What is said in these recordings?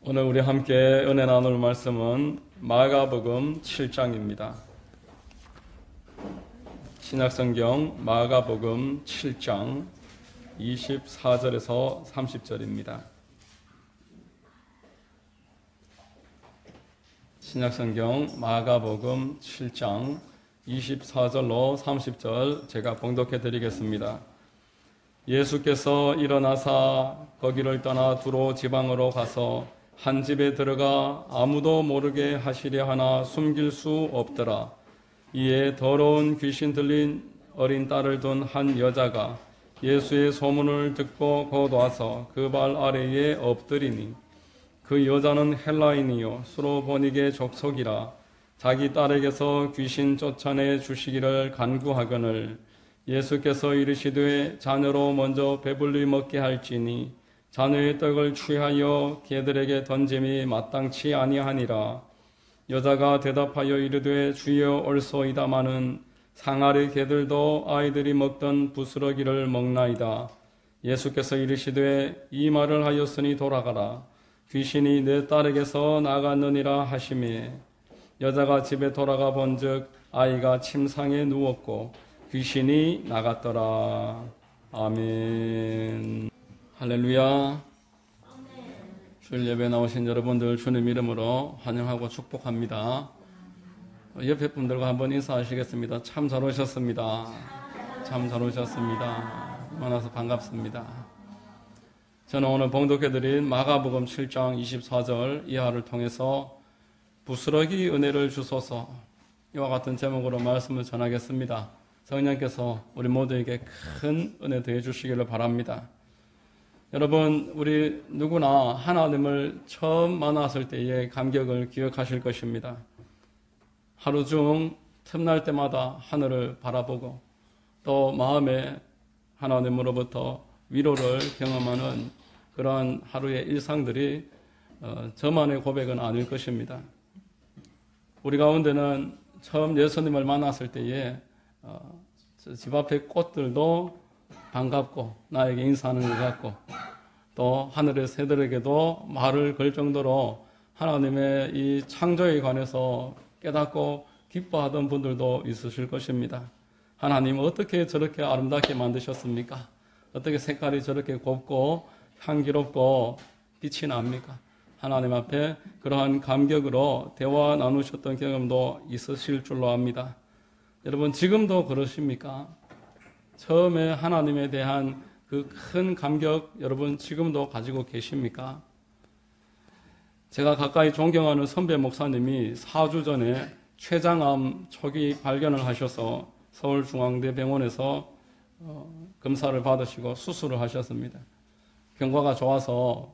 오늘 우리 함께 은혜 나눌 말씀은 마가복음 7장입니다. 신약성경 마가복음 7장 24절에서 30절입니다. 신약성경 마가복음 7장 24절로 30절 제가 봉독해 드리겠습니다. 예수께서 일어나사 거기를 떠나 두로 지방으로 가서 한 집에 들어가 아무도 모르게 하시려 하나 숨길 수 없더라. 이에 더러운 귀신 들린 어린 딸을 둔 한 여자가 예수의 소문을 듣고 곧 와서 그 발 아래에 엎드리니 그 여자는 헬라인이요 수로보니게 족속이라. 자기 딸에게서 귀신 쫓아내 주시기를 간구하거늘 예수께서 이르시되 자녀로 먼저 배불리 먹게 할지니 자녀의 떡을 취하여 개들에게 던짐이 마땅치 아니하니라. 여자가 대답하여 이르되 주여 옳소이다마는 상아리 개들도 아이들이 먹던 부스러기를 먹나이다. 예수께서 이르시되 이 말을 하였으니 돌아가라. 귀신이 내 딸에게서 나갔느니라 하시매 여자가 집에 돌아가 본즉 아이가 침상에 누웠고 귀신이 나갔더라. 아멘. 할렐루야. 주일 예배 나오신 여러분들 주님 이름으로 환영하고 축복합니다. 옆에 분들과 한번 인사하시겠습니다. 참 잘 오셨습니다. 참 잘 오셨습니다. 만나서 반갑습니다. 저는 오늘 봉독해드린 마가복음 7장 24절 이하를 통해서 부스러기 은혜를 주소서 이와 같은 제목으로 말씀을 전하겠습니다. 성령께서 우리 모두에게 큰 은혜 더해 주시기를 바랍니다. 여러분, 우리 누구나 하나님을 처음 만났을 때의 감격을 기억하실 것입니다. 하루 중 틈날 때마다 하늘을 바라보고 또 마음에 하나님으로부터 위로를 경험하는 그러한 하루의 일상들이 저만의 고백은 아닐 것입니다. 우리 가운데는 처음 예수님을 만났을 때에 집 앞의 꽃들도 반갑고 나에게 인사하는 것 같고 또 하늘의 새들에게도 말을 걸 정도로 하나님의 이 창조에 관해서 깨닫고 기뻐하던 분들도 있으실 것입니다. 하나님 어떻게 저렇게 아름답게 만드셨습니까? 어떻게 색깔이 저렇게 곱고 향기롭고 빛이 납니까? 하나님 앞에 그러한 감격으로 대화 나누셨던 경험도 있으실 줄로 압니다. 여러분 지금도 그러십니까? 처음에 하나님에 대한 그 큰 감격 여러분 지금도 가지고 계십니까? 제가 가까이 존경하는 선배 목사님이 4주 전에 췌장암 초기 발견을 하셔서 서울중앙대병원에서 검사를 받으시고 수술을 하셨습니다. 경과가 좋아서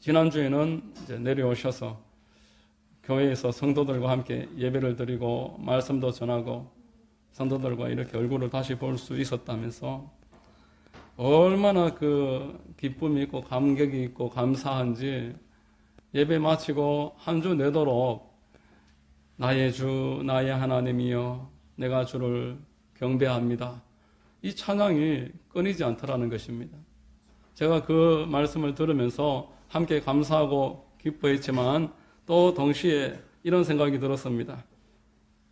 지난주에는 이제 내려오셔서 교회에서 성도들과 함께 예배를 드리고 말씀도 전하고 성도들과 이렇게 얼굴을 다시 볼 수 있었다면서 얼마나 그 기쁨이 있고 감격이 있고 감사한지 예배 마치고 한 주 내도록 나의 주 나의 하나님이여 내가 주를 경배합니다. 이 찬양이 끊이지 않더라는 것입니다. 제가 그 말씀을 들으면서 함께 감사하고 기뻐했지만 또 동시에 이런 생각이 들었습니다.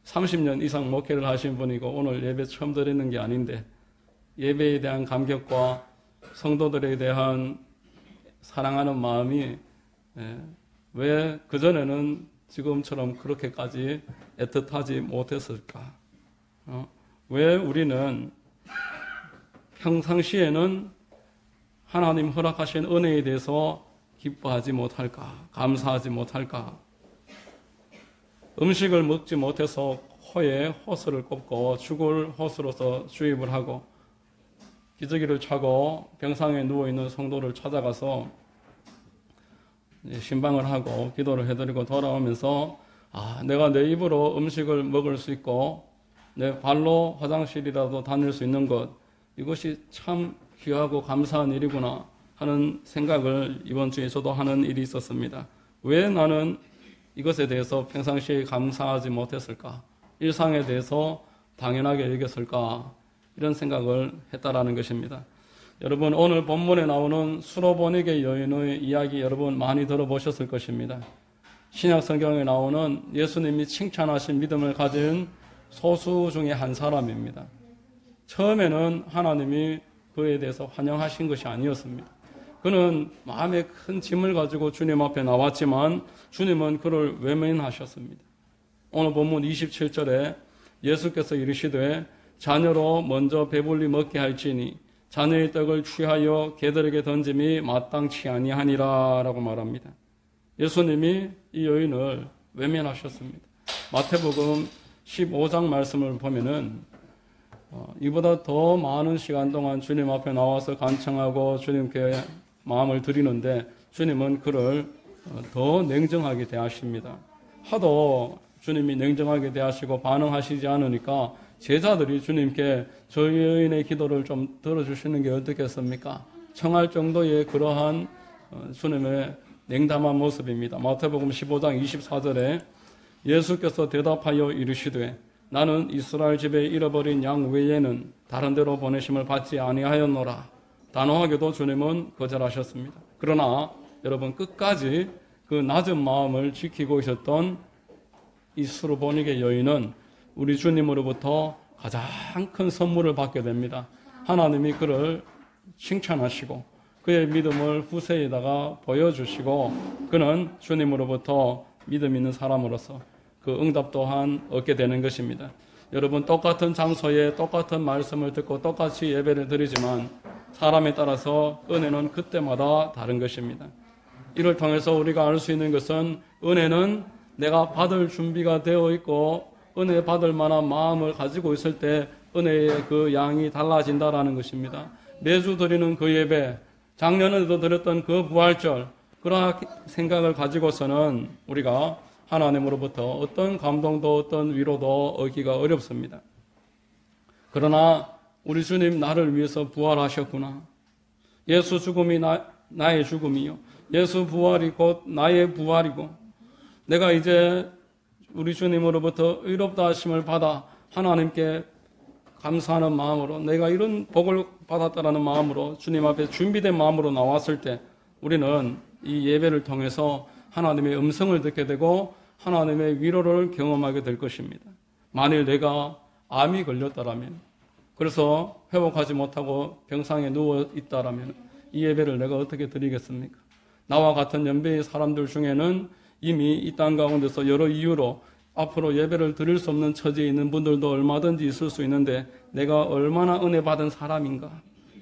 30년 이상 목회를 하신 분이고 오늘 예배 처음 드리는 게 아닌데 예배에 대한 감격과 성도들에 대한 사랑하는 마음이 왜 그전에는 지금처럼 그렇게까지 애틋하지 못했을까? 왜 우리는 평상시에는 하나님 허락하신 은혜에 대해서 기뻐하지 못할까? 감사하지 못할까? 음식을 먹지 못해서 코에 호스를 꼽고 죽을 호스로서 주입을 하고 기저귀를 차고 병상에 누워있는 성도를 찾아가서 신방을 하고 기도를 해드리고 돌아오면서 내가 내 입으로 음식을 먹을 수 있고 내 발로 화장실이라도 다닐 수 있는 것 이것이 참 귀하고 감사한 일이구나 하는 생각을 이번 주에 저도 하는 일이 있었습니다. 왜 나는 이것에 대해서 평상시에 감사하지 못했을까? 일상에 대해서 당연하게 여겼을까? 이런 생각을 했다라는 것입니다. 여러분 오늘 본문에 나오는 수로보니게 여인의 이야기 여러분 많이 들어보셨을 것입니다. 신약 성경에 나오는 예수님이 칭찬하신 믿음을 가진 소수 중에 한 사람입니다. 처음에는 하나님이 그에 대해서 환영하신 것이 아니었습니다. 그는 마음에 큰 짐을 가지고 주님 앞에 나왔지만 주님은 그를 외면하셨습니다. 오늘 본문 27절에 예수께서 이르시되 자녀로 먼저 배불리 먹게 할지니 자녀의 떡을 취하여 개들에게 던짐이 마땅치 아니하니라 라고 말합니다. 예수님이 이 여인을 외면하셨습니다. 마태복음 15장 말씀을 보면은 이보다 더 많은 시간 동안 주님 앞에 나와서 간청하고 주님께 마음을 드리는데 주님은 그를 더 냉정하게 대하십니다. 하도 주님이 냉정하게 대하시고 반응하시지 않으니까 제자들이 주님께 저희 여인의 기도를 좀 들어주시는 게 어떻겠습니까? 청할 정도의 그러한 주님의 냉담한 모습입니다. 마태복음 15장 24절에 예수께서 대답하여 이르시되 나는 이스라엘 집에 잃어버린 양 외에는 다른 데로 보내심을 받지 아니하였노라. 단호하게도 주님은 거절하셨습니다. 그러나 여러분 끝까지 그 낮은 마음을 지키고 있었던 이 수로보니게 여인은 우리 주님으로부터 가장 큰 선물을 받게 됩니다. 하나님이 그를 칭찬하시고 그의 믿음을 후세에다가 보여주시고 그는 주님으로부터 믿음 있는 사람으로서 그 응답 또한 얻게 되는 것입니다. 여러분 똑같은 장소에 똑같은 말씀을 듣고 똑같이 예배를 드리지만 사람에 따라서 은혜는 그때마다 다른 것입니다. 이를 통해서 우리가 알 수 있는 것은 은혜는 내가 받을 준비가 되어 있고 은혜 받을 만한 마음을 가지고 있을 때 은혜의 그 양이 달라진다라는 것입니다. 매주 드리는 그 예배, 작년에도 드렸던 그 부활절, 그러한 생각을 가지고서는 우리가 하나님으로부터 어떤 감동도 어떤 위로도 얻기가 어렵습니다. 그러나 우리 주님 나를 위해서 부활하셨구나. 예수 죽음이 나의 죽음이요. 예수 부활이 곧 나의 부활이고 내가 이제 우리 주님으로부터 의롭다 하심을 받아 하나님께 감사하는 마음으로 내가 이런 복을 받았다라는 마음으로 주님 앞에 준비된 마음으로 나왔을 때 우리는 이 예배를 통해서 하나님의 음성을 듣게 되고 하나님의 위로를 경험하게 될 것입니다. 만일 내가 암이 걸렸다라면 그래서 회복하지 못하고 병상에 누워 있다라면 이 예배를 내가 어떻게 드리겠습니까? 나와 같은 연배의 사람들 중에는 이미 이 땅 가운데서 여러 이유로 앞으로 예배를 드릴 수 없는 처지에 있는 분들도 얼마든지 있을 수 있는데 내가 얼마나 은혜 받은 사람인가?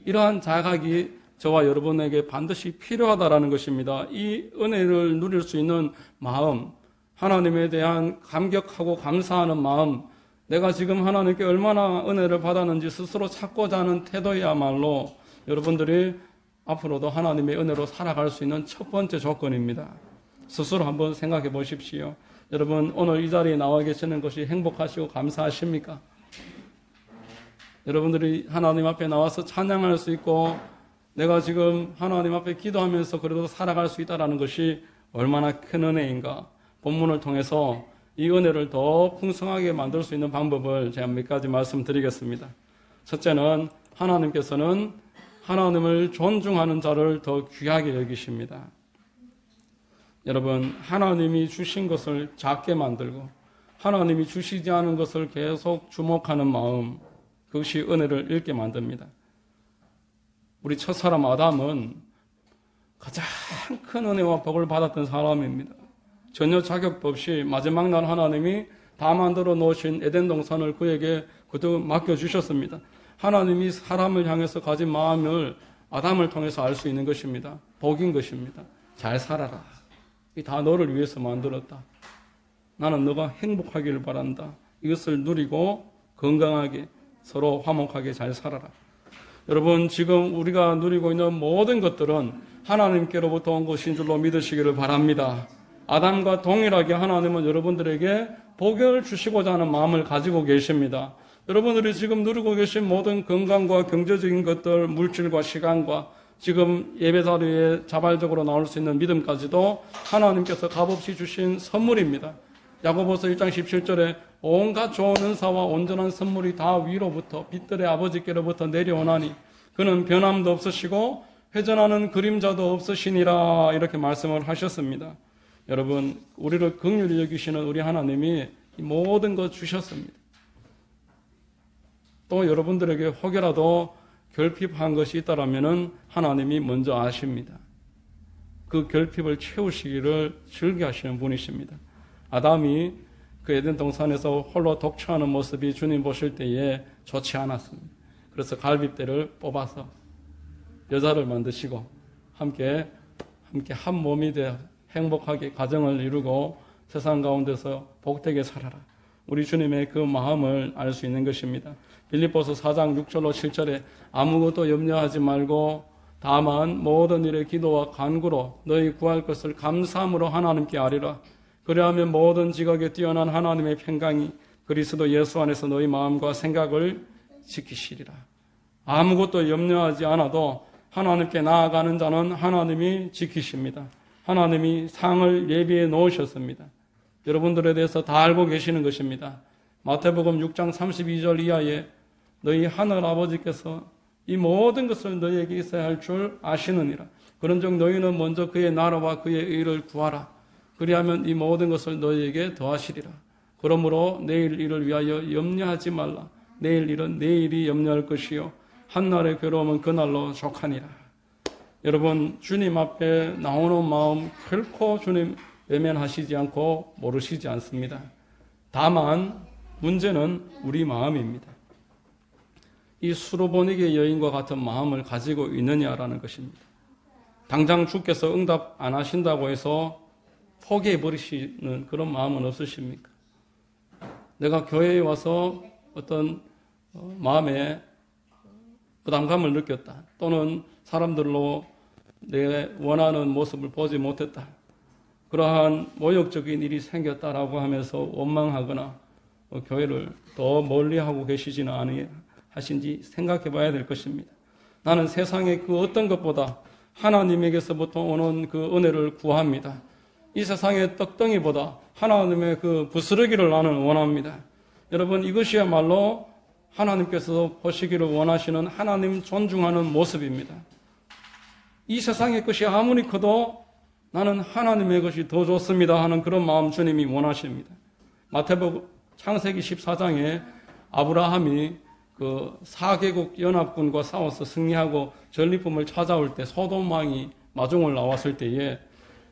이러한 자각이 저와 여러분에게 반드시 필요하다라는 것입니다. 이 은혜를 누릴 수 있는 마음, 하나님에 대한 감격하고 감사하는 마음, 내가 지금 하나님께 얼마나 은혜를 받았는지 스스로 찾고자 하는 태도야말로 여러분들이 앞으로도 하나님의 은혜로 살아갈 수 있는 첫 번째 조건입니다. 스스로 한번 생각해 보십시오. 여러분 오늘 이 자리에 나와 계시는 것이 행복하시고 감사하십니까? 여러분들이 하나님 앞에 나와서 찬양할 수 있고 내가 지금 하나님 앞에 기도하면서 그래도 살아갈 수 있다는 것이 얼마나 큰 은혜인가. 본문을 통해서 이 은혜를 더 풍성하게 만들 수 있는 방법을 제가 몇 가지 말씀드리겠습니다. 첫째는 하나님께서는 하나님을 존중하는 자를 더 귀하게 여기십니다. 여러분 하나님이 주신 것을 작게 만들고 하나님이 주시지 않은 것을 계속 주목하는 마음, 그것이 은혜를 잃게 만듭니다. 우리 첫사람 아담은 가장 큰 은혜와 복을 받았던 사람입니다. 전혀 자격도 없이 마지막 날 하나님이 다 만들어 놓으신 에덴 동산을 그에게 그대로 맡겨주셨습니다. 하나님이 사람을 향해서 가진 마음을 아담을 통해서 알 수 있는 것입니다. 복인 것입니다. 잘 살아라. 이 다 너를 위해서 만들었다. 나는 너가 행복하기를 바란다. 이것을 누리고 건강하게 서로 화목하게 잘 살아라. 여러분 지금 우리가 누리고 있는 모든 것들은 하나님께로부터 온 것인 줄로 믿으시기를 바랍니다. 아담과 동일하게 하나님은 여러분들에게 복을 주시고자 하는 마음을 가지고 계십니다. 여러분들이 지금 누리고 계신 모든 건강과 경제적인 것들, 물질과 시간과 지금 예배 자리에 자발적으로 나올 수 있는 믿음까지도 하나님께서 값없이 주신 선물입니다. 야고보서 1장 17절에 온갖 좋은 은사와 온전한 선물이 다 위로부터 빛들의 아버지께로부터 내려오나니 그는 변함도 없으시고 회전하는 그림자도 없으시니라 이렇게 말씀을 하셨습니다. 여러분, 우리를 긍휼히 여기시는 우리 하나님이 이 모든 것 주셨습니다. 또 여러분들에게 혹여라도 결핍한 것이 있다라면 하나님이 먼저 아십니다. 그 결핍을 채우시기를 즐겨하시는 분이십니다. 아담이 그 에덴 동산에서 홀로 독처하는 모습이 주님 보실 때에 좋지 않았습니다. 그래서 갈빗대를 뽑아서 여자를 만드시고 함께 한 몸이 되어 행복하게 가정을 이루고 세상 가운데서 복되게 살아라. 우리 주님의 그 마음을 알 수 있는 것입니다. 빌립보서 4장 6절로 7절에 아무것도 염려하지 말고 다만 모든 일에 기도와 간구로 너희 구할 것을 감사함으로 하나님께 아뢰라. 그리하면 모든 지각에 뛰어난 하나님의 평강이 그리스도 예수 안에서 너희 마음과 생각을 지키시리라. 아무것도 염려하지 않아도 하나님께 나아가는 자는 하나님이 지키십니다. 하나님이 상을 예비해 놓으셨습니다. 여러분들에 대해서 다 알고 계시는 것입니다. 마태복음 6장 32절 이하에 너희 하늘 아버지께서 이 모든 것을 너희에게 있어야 할 줄 아시느니라. 그런즉 너희는 먼저 그의 나라와 그의 의를 구하라. 그리하면 이 모든 것을 너희에게 더하시리라. 그러므로 내일 일을 위하여 염려하지 말라. 내일 일은 내일이 염려할 것이요 한날의 괴로움은 그날로 족하니라. 여러분, 주님 앞에 나오는 마음 결코 주님 외면하시지 않고 모르시지 않습니다. 다만 문제는 우리 마음입니다. 이 수로보니게 여인과 같은 마음을 가지고 있느냐라는 것입니다. 당장 주께서 응답 안 하신다고 해서 포기해버리시는 그런 마음은 없으십니까? 내가 교회에 와서 어떤 마음에 부담감을 느꼈다. 또는 사람들로 내 원하는 모습을 보지 못했다. 그러한 모욕적인 일이 생겼다라고 하면서 원망하거나 교회를 더 멀리하고 계시지는 않으신지 생각해 봐야 될 것입니다. 나는 세상의 그 어떤 것보다 하나님에게서부터 오는 그 은혜를 구합니다. 이 세상의 떡덩이보다 하나님의 그 부스러기를 나는 원합니다. 여러분, 이것이야말로 하나님께서 보시기를 원하시는 하나님 존중하는 모습입니다. 이 세상의 것이 아무리 커도 나는 하나님의 것이 더 좋습니다 하는 그런 마음 주님이 원하십니다. 마태복음 창세기 14장에 아브라함이 그 4개국 연합군과 싸워서 승리하고 전리품을 찾아올 때 소돔 왕이 마중을 나왔을 때에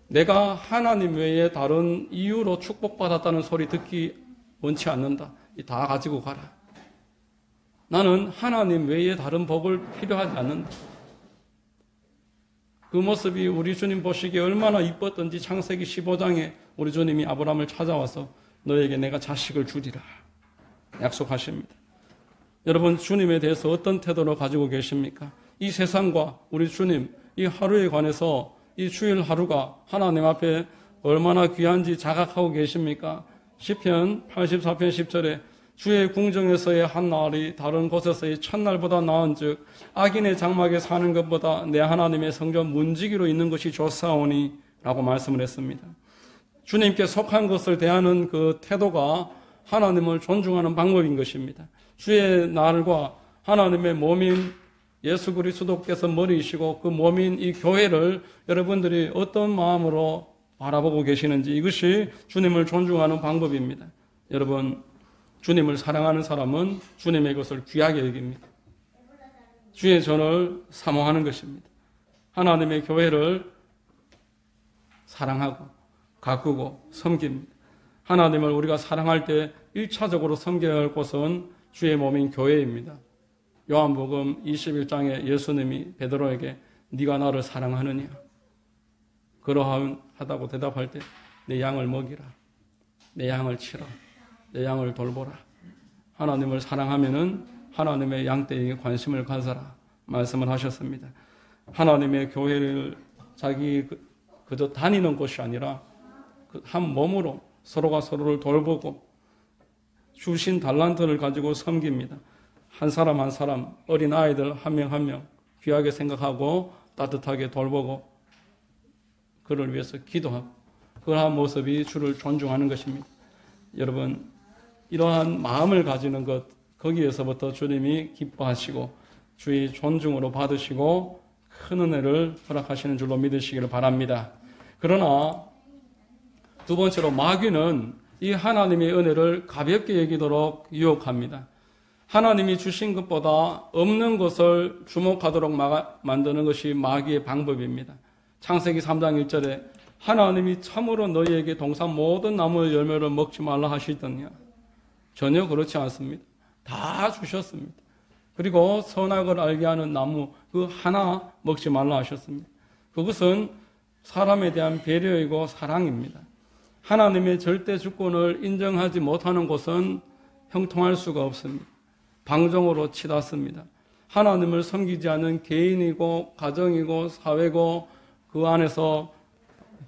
내가 하나님 외에 다른 이유로 축복받았다는 소리 듣기 원치 않는다. 다 가지고 가라. 나는 하나님 외에 다른 복을 필요하지 않는다. 그 모습이 우리 주님 보시기에 얼마나 이뻤던지 창세기 15장에 우리 주님이 아브라함을 찾아와서 너에게 내가 자식을 주리라 약속하십니다. 여러분, 주님에 대해서 어떤 태도를 가지고 계십니까? 이 세상과 우리 주님, 이 하루에 관해서 이 주일 하루가 하나님 앞에 얼마나 귀한지 자각하고 계십니까? 시편 84편 10절에 주의 궁정에서의 한 날이 다른 곳에서의 첫날보다 나은즉 악인의 장막에 사는 것보다 내 하나님의 성전 문지기로 있는 것이 좋사오니 라고 말씀을 했습니다. 주님께 속한 것을 대하는 그 태도가 하나님을 존중하는 방법인 것입니다. 주의 날과 하나님의 몸인 예수 그리스도께서 머리이시고 그 몸인 이 교회를 여러분들이 어떤 마음으로 바라보고 계시는지 이것이 주님을 존중하는 방법입니다. 여러분, 주님을 사랑하는 사람은 주님의 것을 귀하게 여깁니다. 주의 전을 사모하는 것입니다. 하나님의 교회를 사랑하고 가꾸고 섬깁니다. 하나님을 우리가 사랑할 때 1차적으로 섬겨야 할 곳은 주의 몸인 교회입니다. 요한복음 21장에 예수님이 베드로에게 네가 나를 사랑하느냐? 그러하다고 대답할 때 내 양을 먹이라. 내 양을 치라. 내 양을 돌보라. 하나님을 사랑하면은 하나님의 양떼에게 관심을 가져라 말씀을 하셨습니다. 하나님의 교회를 자기 그저 다니는 곳이 아니라 한 몸으로 서로가 서로를 돌보고 주신 달란트를 가지고 섬깁니다. 한 사람 한 사람, 어린 아이들 한 명 한 명 귀하게 생각하고 따뜻하게 돌보고 그를 위해서 기도하고 그러한 모습이 주를 존중하는 것입니다. 여러분, 이러한 마음을 가지는 것, 거기에서부터 주님이 기뻐하시고 주의 존중으로 받으시고 큰 은혜를 허락하시는 줄로 믿으시기를 바랍니다. 그러나 두 번째로 마귀는 이 하나님의 은혜를 가볍게 여기도록 유혹합니다. 하나님이 주신 것보다 없는 것을 주목하도록 만드는 것이 마귀의 방법입니다. 창세기 3장 1절에 하나님이 참으로 너희에게 동산 모든 나무의 열매를 먹지 말라 하시더냐. 전혀 그렇지 않습니다. 다 주셨습니다. 그리고 선악을 알게 하는 나무 그 하나 먹지 말라 하셨습니다. 그것은 사람에 대한 배려이고 사랑입니다. 하나님의 절대 주권을 인정하지 못하는 곳은 형통할 수가 없습니다. 방종으로 치닫습니다. 하나님을 섬기지 않는 개인이고 가정이고 사회고 그 안에서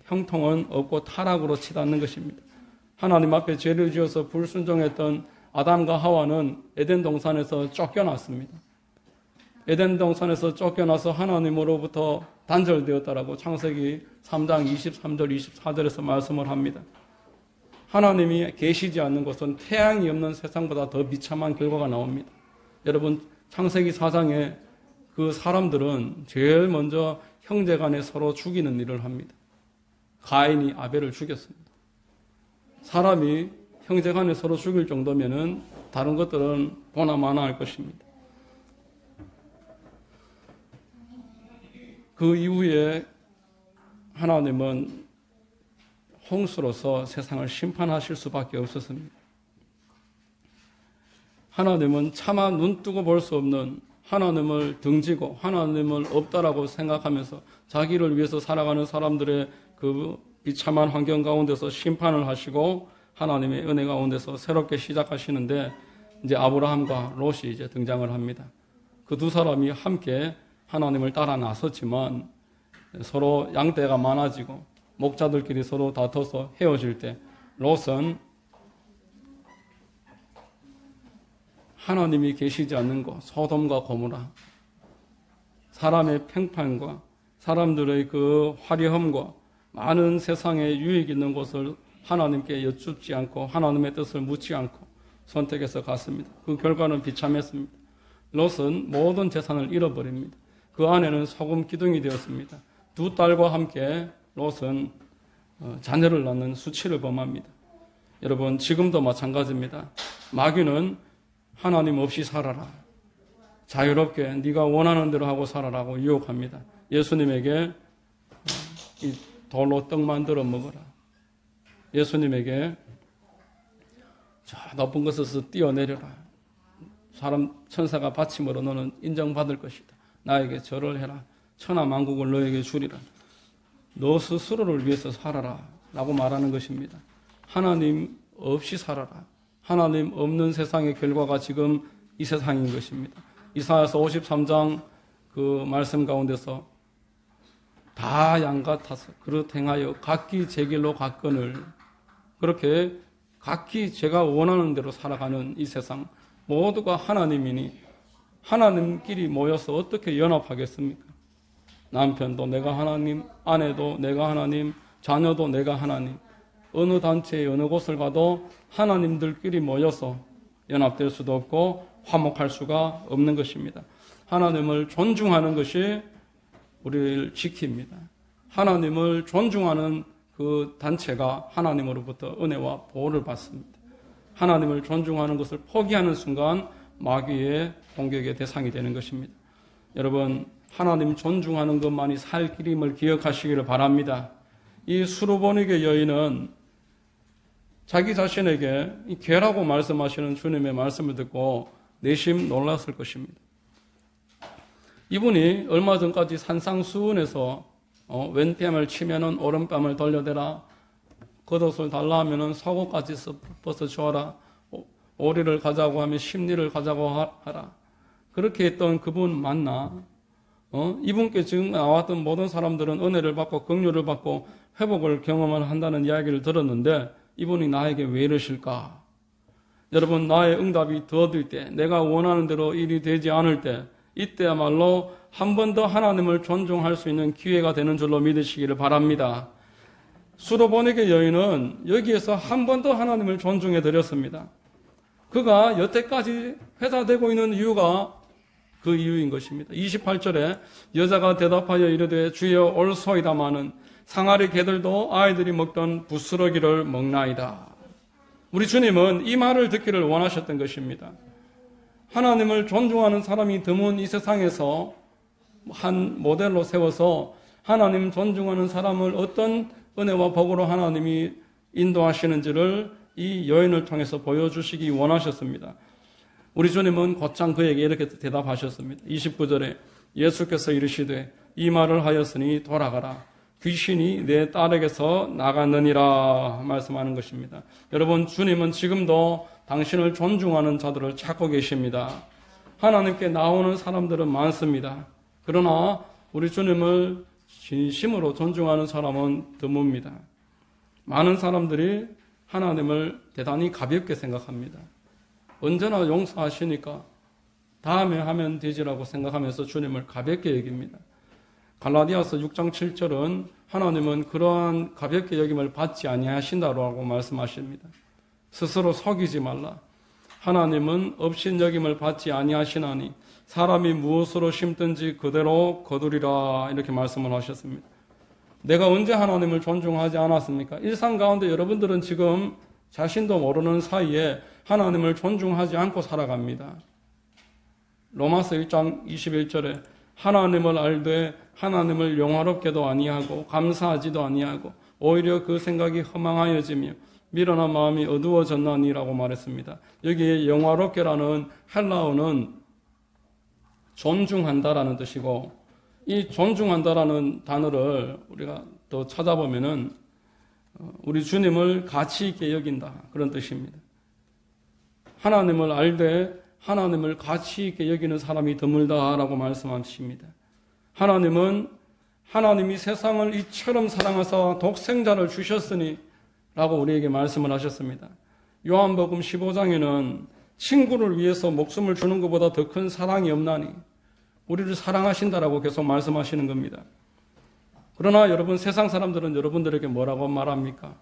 형통은 없고 타락으로 치닫는 것입니다. 하나님 앞에 죄를 지어서 불순종했던 아담과 하와는 에덴 동산에서 쫓겨났습니다. 에덴 동산에서 쫓겨나서 하나님으로부터 단절되었다라고 창세기 3장 23절 24절에서 말씀을 합니다. 하나님이 계시지 않는 곳은 태양이 없는 세상보다 더 비참한 결과가 나옵니다. 여러분, 창세기 4장에 그 사람들은 제일 먼저 형제간에 서로 죽이는 일을 합니다. 가인이 아벨을 죽였습니다. 사람이 형제간에 서로 죽일 정도면은 다른 것들은 보나 마나 할 것입니다. 그 이후에 하나님은 홍수로서 세상을 심판하실 수밖에 없었습니다. 하나님은 차마 눈뜨고 볼 수 없는 하나님을 등지고 하나님을 없다라고 생각하면서 자기를 위해서 살아가는 사람들의 그 비참한 환경 가운데서 심판을 하시고 하나님의 은혜 가운데서 새롭게 시작하시는데 이제 아브라함과 롯이 이제 등장을 합니다. 그 두 사람이 함께 하나님을 따라 나섰지만 서로 양떼가 많아지고 목자들끼리 서로 다퉈서 헤어질 때 롯은 하나님이 계시지 않는 곳, 소돔과 고모라, 사람의 평판과 사람들의 그 화려함과 많은 세상에 유익 있는 곳을 하나님께 여쭙지 않고 하나님의 뜻을 묻지 않고 선택해서 갔습니다. 그 결과는 비참했습니다. 롯은 모든 재산을 잃어버립니다. 그 안에는 소금 기둥이 되었습니다. 두 딸과 함께 롯은 자녀를 낳는 수치를 범합니다. 여러분, 지금도 마찬가지입니다. 마귀는 하나님 없이 살아라, 자유롭게 네가 원하는 대로 하고 살아라고 유혹합니다. 예수님에게 이 돌로 떡 만들어 먹어라. 예수님에게 저 높은 곳에서 뛰어내려라. 사람 천사가 받침으로 너는 인정받을 것이다. 나에게 절을 해라. 천하만국을 너에게 주리라. 너 스스로를 위해서 살아라 라고 말하는 것입니다. 하나님 없이 살아라. 하나님 없는 세상의 결과가 지금 이 세상인 것입니다. 이사야서 53장 그 말씀 가운데서 다 양같아서 그릇 행하여 각기 제 길로 갔거늘, 그렇게 각기 제가 원하는 대로 살아가는 이 세상 모두가 하나님이니 하나님끼리 모여서 어떻게 연합하겠습니까? 남편도 내가 하나님, 아내도 내가 하나님, 자녀도 내가 하나님, 어느 단체에 어느 곳을 가도 하나님들끼리 모여서 연합될 수도 없고 화목할 수가 없는 것입니다. 하나님을 존중하는 것이 우리를 지킵니다. 하나님을 존중하는 그 단체가 하나님으로부터 은혜와 보호를 받습니다. 하나님을 존중하는 것을 포기하는 순간 마귀의 공격의 대상이 되는 것입니다. 여러분, 하나님 존중하는 것만이 살 길임을 기억하시기를 바랍니다. 이 수르보니게 여인은 자기 자신에게 이 개라고 말씀하시는 주님의 말씀을 듣고 내심 놀랐을 것입니다. 이분이 얼마 전까지 산상수훈에서 왼뺨을 치면은 오른뺨을 돌려대라, 겉옷을 달라 하면은 속옷까지 벗어 주어라, 오리를 가자고 하면 십리를 가자고 하라, 그렇게 했던 그분 맞나? 이분께 지금 나왔던 모든 사람들은 은혜를 받고 긍휼을 받고 회복을 경험을 한다는 이야기를 들었는데 이분이 나에게 왜 이러실까? 여러분, 나의 응답이 더딜 때, 내가 원하는 대로 일이 되지 않을 때, 이때야말로 한 번 더 하나님을 존중할 수 있는 기회가 되는 줄로 믿으시기를 바랍니다. 수르보니게 여인은 여기에서 한 번 더 하나님을 존중해 드렸습니다. 그가 여태까지 회자되고 있는 이유가 그 이유인 것입니다. 28절에 여자가 대답하여 이르되 주여 옳소이다마는 상아리 개들도 아이들이 먹던 부스러기를 먹나이다. 우리 주님은 이 말을 듣기를 원하셨던 것입니다. 하나님을 존중하는 사람이 드문 이 세상에서 한 모델로 세워서 하나님 존중하는 사람을 어떤 은혜와 복으로 하나님이 인도하시는지를 이 여인을 통해서 보여주시기 원하셨습니다. 우리 주님은 곧장 그에게 이렇게 대답하셨습니다. 29절에 예수께서 이르시되 이 말을 하였으니 돌아가라. 귀신이 내 딸에게서 나갔느니라 말씀하는 것입니다. 여러분, 주님은 지금도 당신을 존중하는 자들을 찾고 계십니다. 하나님께 나오는 사람들은 많습니다. 그러나 우리 주님을 진심으로 존중하는 사람은 드뭅니다. 많은 사람들이 하나님을 대단히 가볍게 생각합니다. 언제나 용서하시니까 다음에 하면 되지라고 생각하면서 주님을 가볍게 여깁니다. 갈라디아서 6장 7절은 하나님은 그러한 가볍게 여김을 받지 아니하신다고 말씀하십니다. 스스로 속이지 말라. 하나님은 업신여김을 받지 아니하시나니 사람이 무엇으로 심든지 그대로 거두리라 이렇게 말씀을 하셨습니다. 내가 언제 하나님을 존중하지 않았습니까? 일상 가운데 여러분들은 지금 자신도 모르는 사이에 하나님을 존중하지 않고 살아갑니다. 로마서 1장 21절에 하나님을 알되 하나님을 영화롭게도 아니하고 감사하지도 아니하고 오히려 그 생각이 허망하여지며 미련한 마음이 어두워졌나니라고 말했습니다. 여기에 영화롭게라는 헬라어는 존중한다라는 뜻이고, 이 존중한다라는 단어를 우리가 더 찾아보면은 우리 주님을 가치 있게 여긴다 그런 뜻입니다. 하나님을 알되 하나님을 가치 있게 여기는 사람이 드물다라고 말씀하십니다. 하나님은 하나님이 세상을 이처럼 사랑하사 독생자를 주셨으니 라고 우리에게 말씀을 하셨습니다. 요한복음 15장에는 친구를 위해서 목숨을 주는 것보다 더 큰 사랑이 없나니 우리를 사랑하신다라고 계속 말씀하시는 겁니다. 그러나 여러분, 세상 사람들은 여러분들에게 뭐라고 말합니까?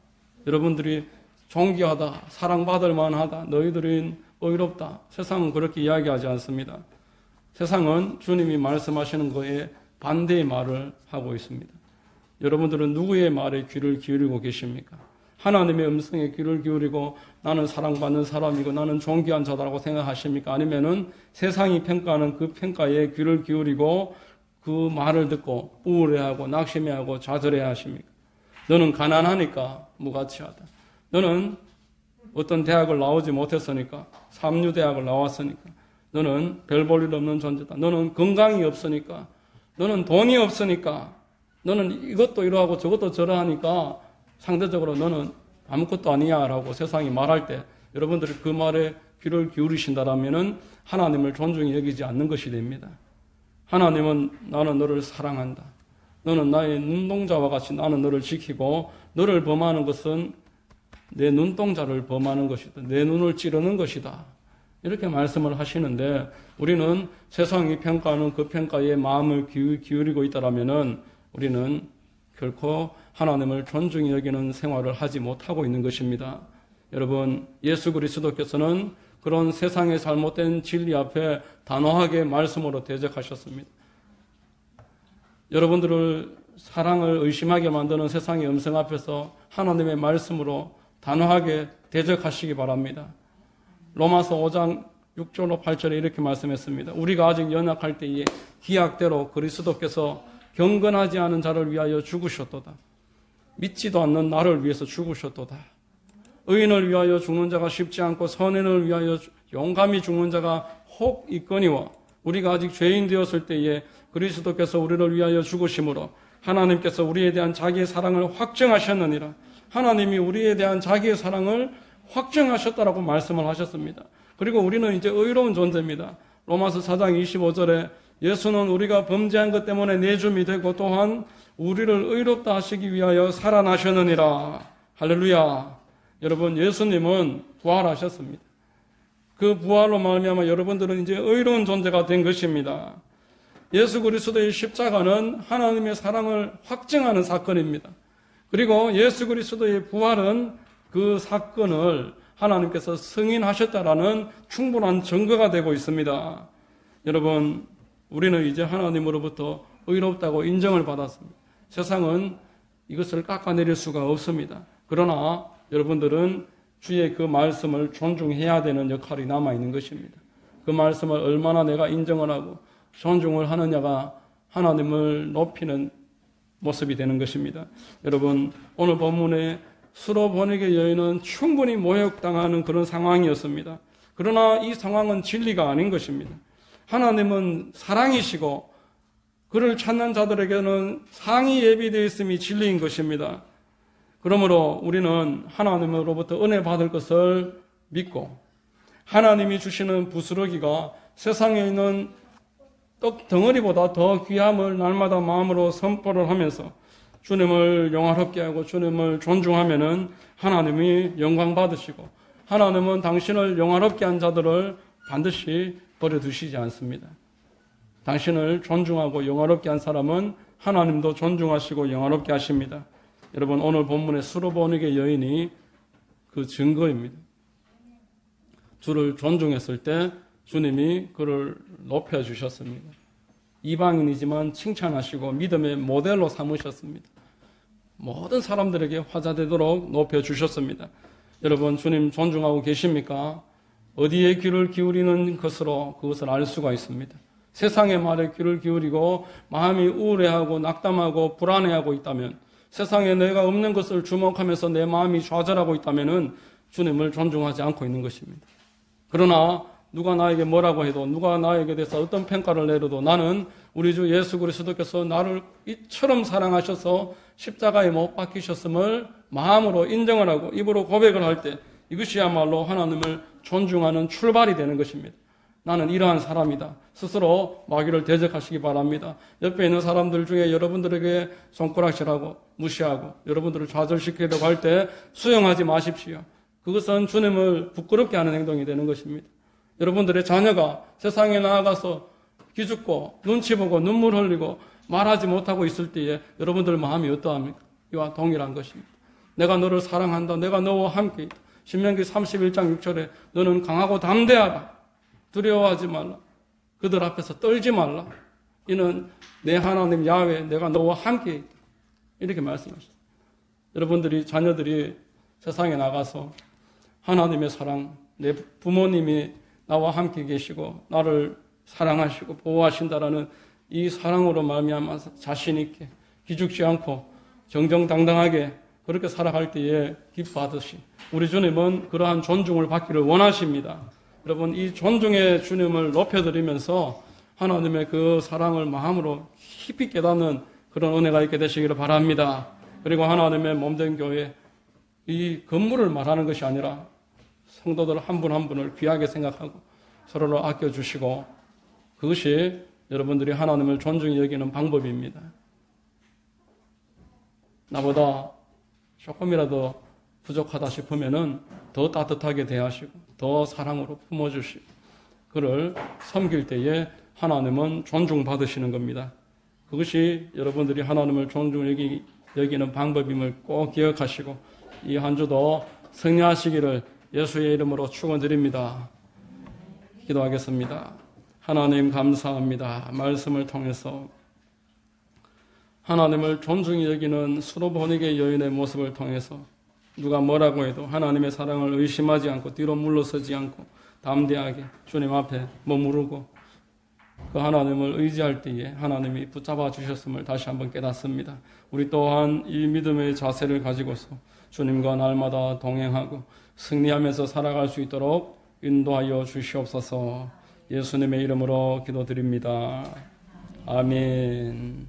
여러분들이 존귀하다, 사랑받을 만하다, 너희들은 의롭다. 세상은 그렇게 이야기하지 않습니다. 세상은 주님이 말씀하시는 거에 반대의 말을 하고 있습니다. 여러분들은 누구의 말에 귀를 기울이고 계십니까? 하나님의 음성에 귀를 기울이고 나는 사랑받는 사람이고 나는 존귀한 자다라고 생각하십니까? 아니면은 세상이 평가하는 그 평가에 귀를 기울이고 그 말을 듣고 우울해하고 낙심해하고 좌절해야 하십니까? 너는 가난하니까 무가치하다. 너는 어떤 대학을 나오지 못했으니까, 삼류대학을 나왔으니까 너는 별 볼 일 없는 존재다. 너는 건강이 없으니까, 너는 돈이 없으니까, 너는 이것도 이러하고 저것도 저러하니까 상대적으로 너는 아무것도 아니야 라고 세상이 말할 때 여러분들이 그 말에 귀를 기울이신다라면 하나님을 존중히 여기지 않는 것이 됩니다. 하나님은 나는 너를 사랑한다. 너는 나의 눈동자와 같이 나는 너를 지키고 너를 범하는 것은 내 눈동자를 범하는 것이다. 내 눈을 찌르는 것이다. 이렇게 말씀을 하시는데 우리는 세상이 평가하는 그 평가에 마음을 기울이고 있다라면 우리는 결코 하나님을 존중히 여기는 생활을 하지 못하고 있는 것입니다. 여러분, 예수 그리스도께서는 그런 세상의 잘못된 진리 앞에 단호하게 말씀으로 대적하셨습니다. 여러분들을 사랑을 의심하게 만드는 세상의 음성 앞에서 하나님의 말씀으로 단호하게 대적하시기 바랍니다. 로마서 5장 6절로 8절에 이렇게 말씀했습니다. 우리가 아직 연약할 때에 기약대로 그리스도께서 경건하지 않은 자를 위하여 죽으셨도다. 믿지도 않는 나를 위해서 죽으셨도다. 의인을 위하여 죽는 자가 쉽지 않고 선인을 위하여 용감히 죽는 자가 혹 있거니와 우리가 아직 죄인 되었을 때에 그리스도께서 우리를 위하여 죽으심으로 하나님께서 우리에 대한 자기의 사랑을 확증하셨느니라. 하나님이 우리에 대한 자기의 사랑을 확증하셨다라고 말씀을 하셨습니다. 그리고 우리는 이제 의로운 존재입니다. 로마서 4장 25절에 예수는 우리가 범죄한 것 때문에 내줌이 되고 또한 우리를 의롭다 하시기 위하여 살아나셨느니라. 할렐루야. 여러분, 예수님은 부활하셨습니다. 그 부활로 말미암아 여러분들은 이제 의로운 존재가 된 것입니다. 예수 그리스도의 십자가는 하나님의 사랑을 확증하는 사건입니다. 그리고 예수 그리스도의 부활은 그 사건을 하나님께서 승인하셨다라는 충분한 증거가 되고 있습니다. 여러분, 우리는 이제 하나님으로부터 의롭다고 인정을 받았습니다. 세상은 이것을 깎아내릴 수가 없습니다. 그러나 여러분들은 주의 그 말씀을 존중해야 되는 역할이 남아있는 것입니다. 그 말씀을 얼마나 내가 인정을 하고 존중을 하느냐가 하나님을 높이는 모습이 되는 것입니다. 여러분, 오늘 본문에 수로 번역의 여인은 충분히 모욕당하는 그런 상황이었습니다. 그러나 이 상황은 진리가 아닌 것입니다. 하나님은 사랑이시고 그를 찾는 자들에게는 상이 예비되어 있음이 진리인 것입니다. 그러므로 우리는 하나님으로부터 은혜 받을 것을 믿고 하나님이 주시는 부스러기가 세상에 있는 떡 덩어리보다 더 귀함을 날마다 마음으로 선포를 하면서 주님을 영화롭게 하고 주님을 존중하면은 하나님이 영광 받으시고 하나님은 당신을 영화롭게 한 자들을 반드시 버려두시지 않습니다. 당신을 존중하고 영화롭게 한 사람은 하나님도 존중하시고 영화롭게 하십니다. 여러분, 오늘 본문의 수로 번역의 여인이 그 증거입니다. 주를 존중했을 때 주님이 그를 높여주셨습니다. 이방인이지만 칭찬하시고 믿음의 모델로 삼으셨습니다. 모든 사람들에게 화자되도록 높여주셨습니다. 여러분, 주님 존중하고 계십니까? 어디에 귀를 기울이는 것으로 그것을 알 수가 있습니다. 세상의 말에 귀를 기울이고 마음이 우울해하고 낙담하고 불안해하고 있다면, 세상에 내가 없는 것을 주목하면서 내 마음이 좌절하고 있다면 주님을 존중하지 않고 있는 것입니다. 그러나 누가 나에게 뭐라고 해도, 누가 나에게 대해서 어떤 평가를 내려도 나는 우리 주 예수 그리스도께서 나를 이처럼 사랑하셔서 십자가에 못 박히셨음을 마음으로 인정을 하고 입으로 고백을 할 때 이것이야말로 하나님을 존중하는 출발이 되는 것입니다. 나는 이러한 사람이다. 스스로 마귀를 대적하시기 바랍니다. 옆에 있는 사람들 중에 여러분들에게 손가락질하고 무시하고 여러분들을 좌절시키려고 할 때 수용하지 마십시오. 그것은 주님을 부끄럽게 하는 행동이 되는 것입니다. 여러분들의 자녀가 세상에 나아가서 기죽고 눈치 보고 눈물 흘리고 말하지 못하고 있을 때에 여러분들 마음이 어떠합니까? 이와 동일한 것입니다. 내가 너를 사랑한다. 내가 너와 함께 있다. 신명기 31장 6절에 너는 강하고 담대하라. 두려워하지 말라. 그들 앞에서 떨지 말라. 이는 내 하나님 야훼 내가 너와 함께 있다. 이렇게 말씀하셨습니다. 여러분들이 자녀들이 세상에 나가서 하나님의 사랑, 내 부모님이 나와 함께 계시고 나를 사랑하시고 보호하신다라는 이 사랑으로 말미암아서 자신 있게 기죽지 않고 정정당당하게 그렇게 살아갈 때에 기뻐하듯이 우리 주님은 그러한 존중을 받기를 원하십니다. 여러분, 이 존중의 주님을 높여드리면서 하나님의 그 사랑을 마음으로 깊이 깨닫는 그런 은혜가 있게 되시기를 바랍니다. 그리고 하나님의 몸된 교회, 이 건물을 말하는 것이 아니라 성도들 한 분 한 분을 귀하게 생각하고 서로를 아껴주시고 그것이 여러분들이 하나님을 존중히 여기는 방법입니다. 나보다 조금이라도 부족하다 싶으면은 더 따뜻하게 대하시고 더 사랑으로 품어주시고 그를 섬길 때에 하나님은 존중받으시는 겁니다. 그것이 여러분들이 하나님을 존중히 여기는 방법임을 꼭 기억하시고 이 한 주도 승리하시기를 예수의 이름으로 축원드립니다. 기도하겠습니다. 하나님 감사합니다. 말씀을 통해서 하나님을 존중히 여기는 수로 번역의 여인의 모습을 통해서 누가 뭐라고 해도 하나님의 사랑을 의심하지 않고 뒤로 물러서지 않고 담대하게 주님 앞에 머무르고 그 하나님을 의지할 때에 하나님이 붙잡아 주셨음을 다시 한번 깨닫습니다. 우리 또한 이 믿음의 자세를 가지고서 주님과 날마다 동행하고 승리하면서 살아갈 수 있도록 인도하여 주시옵소서. 예수님의 이름으로 기도드립니다. 아멘.